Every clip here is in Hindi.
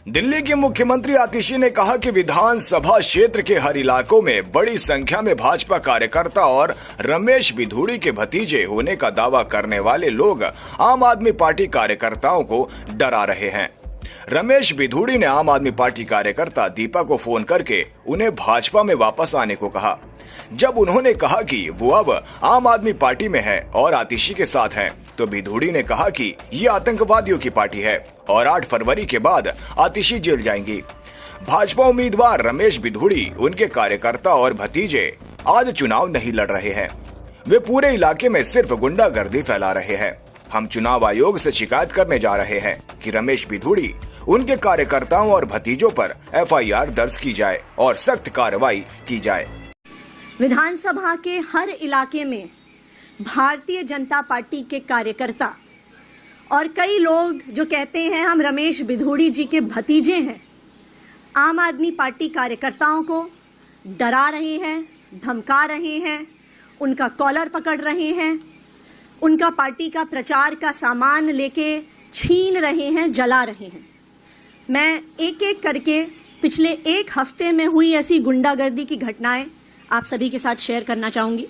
दिल्ली की मुख्यमंत्री आतिशी ने कहा कि विधानसभा क्षेत्र के हर इलाकों में बड़ी संख्या में भाजपा कार्यकर्ता और रमेश बिधूड़ी के भतीजे होने का दावा करने वाले लोग आम आदमी पार्टी कार्यकर्ताओं को डरा रहे हैं। रमेश बिधूड़ी ने आम आदमी पार्टी कार्यकर्ता दीपा को फोन करके उन्हें भाजपा में वापस आने को कहा। जब उन्होंने कहा कि वो अब आम आदमी पार्टी में है और आतिशी के साथ हैं, तो बिधूड़ी ने कहा कि ये आतंकवादियों की पार्टी है और 8 फरवरी के बाद आतिशी जेल जाएंगी। भाजपा उम्मीदवार रमेश बिधूड़ी, उनके कार्यकर्ता और भतीजे आज चुनाव नहीं लड़ रहे हैं। वे पूरे इलाके में सिर्फ गुंडागर्दी फैला रहे हैं। हम चुनाव आयोग से शिकायत करने जा रहे हैं कि रमेश बिधूड़ी, उनके कार्यकर्ताओं और भतीजों पर FIR दर्ज की जाए और सख्त कार्रवाई की जाए। विधानसभा के हर इलाके में भारतीय जनता पार्टी के कार्यकर्ता और कई लोग जो कहते हैं हम रमेश बिधूड़ी जी के भतीजे हैं, आम आदमी पार्टी कार्यकर्ताओं को डरा रहे हैं, धमका रहे हैं, उनका कॉलर पकड़ रहे हैं, उनका पार्टी का प्रचार का सामान लेके छीन रहे हैं, जला रहे हैं। मैं एक एक करके पिछले एक हफ्ते में हुई ऐसी गुंडागर्दी की घटनाएं आप सभी के साथ शेयर करना चाहूंगी।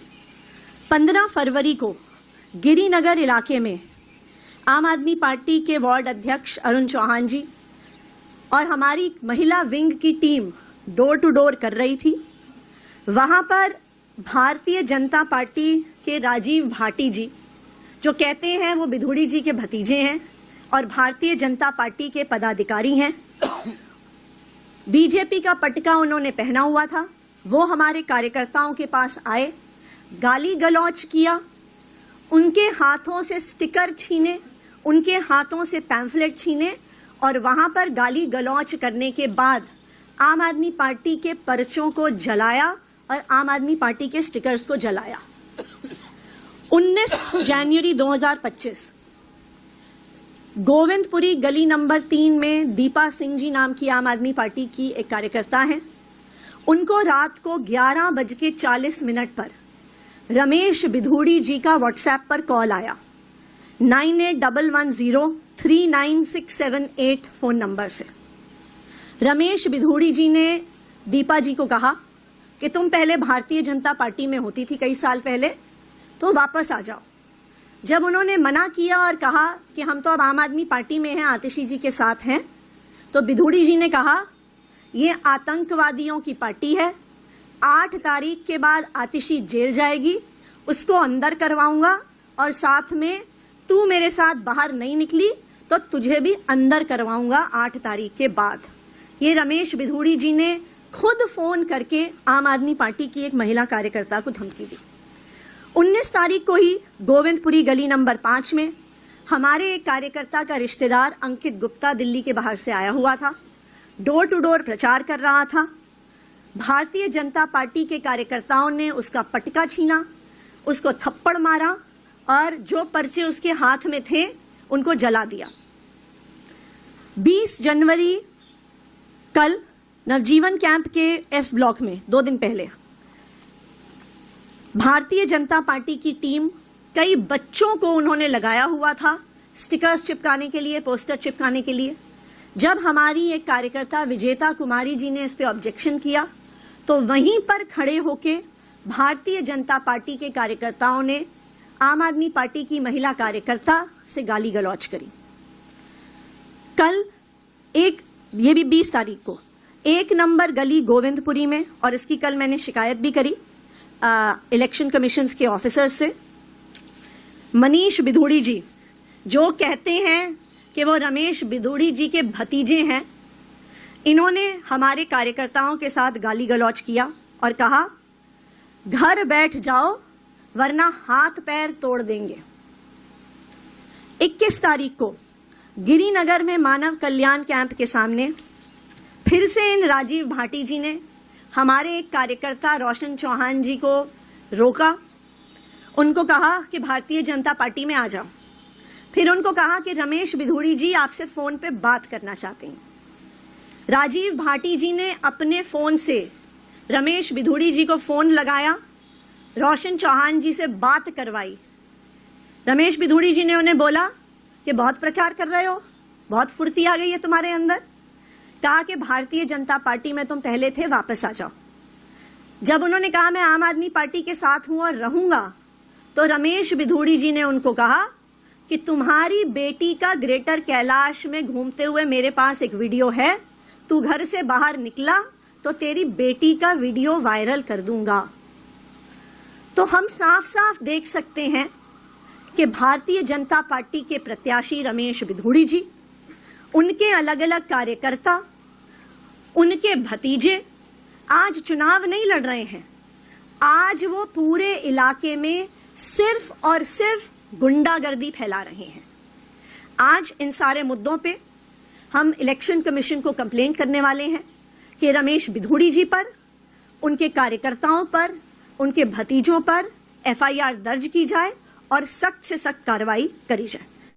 15 फरवरी को गिरिनगर इलाके में आम आदमी पार्टी के वार्ड अध्यक्ष अरुण चौहान जी और हमारी महिला विंग की टीम डोर टू डोर कर रही थी। वहां पर भारतीय जनता पार्टी के राजीव भाटी जी, जो कहते हैं वो बिधूड़ी जी के भतीजे हैं और भारतीय जनता पार्टी के पदाधिकारी हैं, बीजेपी का पटका उन्होंने पहना हुआ था, वो हमारे कार्यकर्ताओं के पास आए, गाली गलौज किया, उनके हाथों से स्टिकर छीने, उनके हाथों से पैम्फलेट छीने और वहां पर गाली गलौज करने के बाद आम आदमी पार्टी के पर्चों को जलाया और आम आदमी पार्टी के स्टिकर्स को जलाया। 19 जनवरी 2025 गोविंदपुरी गली नंबर 3 में दीपा सिंह जी नाम की आम आदमी पार्टी की एक कार्यकर्ता हैं। उनको रात को 11:40 पर रमेश बिधूड़ी जी का व्हाट्सएप पर कॉल आया 9811039678 फोन नंबर से। रमेश बिधूड़ी जी ने दीपा जी को कहा कि तुम पहले भारतीय जनता पार्टी में होती थी कई साल पहले, तो वापस आ जाओ। जब उन्होंने मना किया और कहा कि हम तो अब आम आदमी पार्टी में हैं, आतिशी जी के साथ हैं, तो बिधूड़ी जी ने कहा ये आतंकवादियों की पार्टी है, 8 तारीख के बाद आतिशी जेल जाएगी, उसको अंदर करवाऊंगा और साथ में तू मेरे साथ बाहर नहीं निकली तो तुझे भी अंदर करवाऊंगा 8 तारीख के बाद। ये रमेश बिधूड़ी जी ने खुद फोन करके आम आदमी पार्टी की एक महिला कार्यकर्ता को धमकी दी। 19 तारीख को ही गोविंदपुरी गली नंबर 5 में हमारे एक कार्यकर्ता का रिश्तेदार अंकित गुप्ता दिल्ली के बाहर से आया हुआ था, डोर टू डोर प्रचार कर रहा था। भारतीय जनता पार्टी के कार्यकर्ताओं ने उसका पटका छीना, उसको थप्पड़ मारा और जो पर्चे उसके हाथ में थे उनको जला दिया। 20 जनवरी कल नवजीवन कैंप के F ब्लॉक में 2 दिन पहले भारतीय जनता पार्टी की टीम, कई बच्चों को उन्होंने लगाया हुआ था स्टिकर्स चिपकाने के लिए, पोस्टर चिपकाने के लिए। जब हमारी एक कार्यकर्ता विजेता कुमारी जी ने इस पे ऑब्जेक्शन किया तो वहीं पर खड़े होके भारतीय जनता पार्टी के कार्यकर्ताओं ने आम आदमी पार्टी की महिला कार्यकर्ता से गाली गलौज करी। कल ये भी 20 तारीख को 1 नंबर गली गोविंदपुरी में, और इसकी कल मैंने शिकायत भी करी इलेक्शन कमीशन के ऑफिसर से, मनीष बिधूड़ी जी जो कहते हैं कि वो रमेश बिधूड़ी जी के भतीजे हैं, इन्होंने हमारे कार्यकर्ताओं के साथ गाली गलौज किया और कहा घर बैठ जाओ वरना हाथ पैर तोड़ देंगे। 21 तारीख को गिरिनगर में मानव कल्याण कैंप के सामने फिर से इन राजीव भाटी जी ने हमारे एक कार्यकर्ता रोशन चौहान जी को रोका, उनको कहा कि भारतीय जनता पार्टी में आ जाओ। फिर उनको कहा कि रमेश बिधूड़ी जी आपसे फोन पे बात करना चाहते हैं। राजीव भाटी जी ने अपने फोन से रमेश बिधूड़ी जी को फोन लगाया, रोशन चौहान जी से बात करवाई। रमेश बिधूड़ी जी ने उन्हें बोला कि बहुत प्रचार कर रहे हो, बहुत फुर्ती आ गई है तुम्हारे अंदर, कहा कि भारतीय जनता पार्टी में तुम पहले थे, वापस आ जाओ। जब उन्होंने कहा मैं आम आदमी पार्टी के साथ हूं और रहूंगा, तो रमेश बिधूड़ी जी ने उनको कहा कि तुम्हारी बेटी का ग्रेटर कैलाश में घूमते हुए मेरे पास एक वीडियो है, तू घर से बाहर निकला तो तेरी बेटी का वीडियो वायरल कर दूंगा। तो हम साफ साफ देख सकते हैं कि भारतीय जनता पार्टी के प्रत्याशी रमेश बिधूड़ी जी, उनके अलग अलग कार्यकर्ता, उनके भतीजे आज चुनाव नहीं लड़ रहे हैं। आज वो पूरे इलाके में सिर्फ और सिर्फ गुंडागर्दी फैला रहे हैं। आज इन सारे मुद्दों पे हम इलेक्शन कमीशन को कंप्लेंट करने वाले हैं कि रमेश बिधूड़ी जी पर, उनके कार्यकर्ताओं पर, उनके भतीजों पर एफआईआर दर्ज की जाए और सख्त से सख्त कार्रवाई करी जाए।